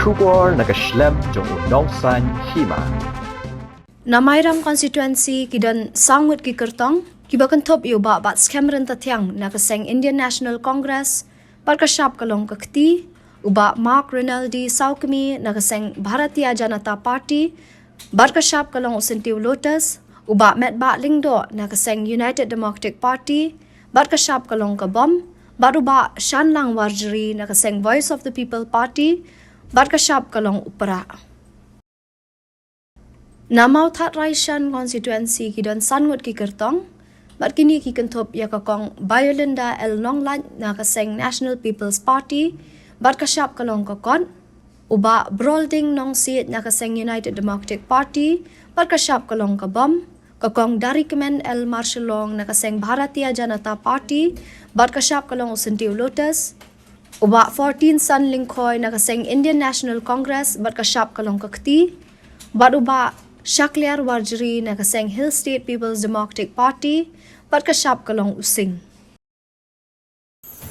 Shubor nagaslem jong udongsan Hima. Namairam constituency kidan sangut ki Kyrtong kibakan top yu ba bat Cameron tatyang nakaseng Indian National Congress barkashap kalong kakti uba Mark Rinaldi Saukami nakaseng Bharatiya Janata Party barkashap kalong usentiu Lotus uba Met Ba Lingdo nakaseng United Democratic Party barkashap kalong kabom baruba Shanlang Warjari nakaseng Voice of the People Party barkashap kalong upara. Namau That Raishan constituency kidan sangut ki Kyrtong kini ki kentop yakakong Biolinda El Nonglan nakaseng National People's Party barkashap kalong kakon uba Brolding Nong Seat nakaseng United Democratic Party barkashap kalong kabom kakong Darikemen El Marshalong nakaseng Bharatiya Janata Party barkashap kalong usentiu Lotus uba 14 San Lingkhoy nakaseng Indian National Congress barkashap kalong kakti baruba Shakliar Warjari nakaseng Hill State People's Democratic Party barkashap kalong using.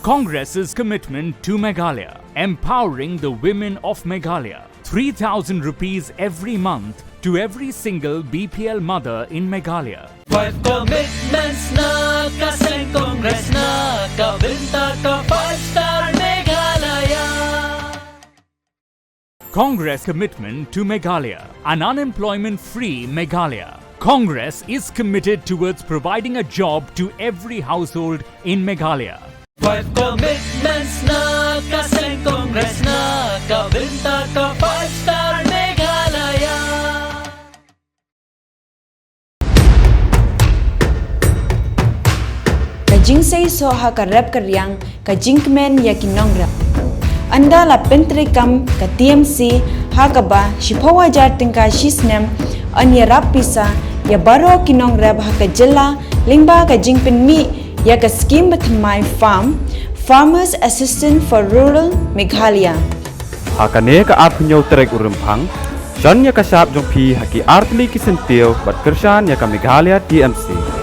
Congress's commitment to Meghalaya, empowering the women of Meghalaya. 3,000 rupees every month to every single BPL mother in Meghalaya. 5 commitments na kaseng Congress na kabinta ka 5-star Meghalaya. Congress commitment to Meghalaya, an unemployment-free Meghalaya. Congress is committed towards providing a job to every household in Meghalaya. 5 commitments na kaseng Congress na kabinta ka 5-star Meghalaya. Kajing say so ha ka rap karyang kajing kmen ya kinong rap. Anda la pentrikam ka TMC ha ka ba shipawa jarting ka shisnem anya rap pisa ya baro kinong rap ha ka jilla lingba ka jingpen mi ya ka scheme with my farm Farmers Assistant for Rural Meghalaya. Hakane ka apnyo trek urumphang Jan ya ka sap jong phi haki artli ki sentil bat kershan ya ka Meghalaya TMC.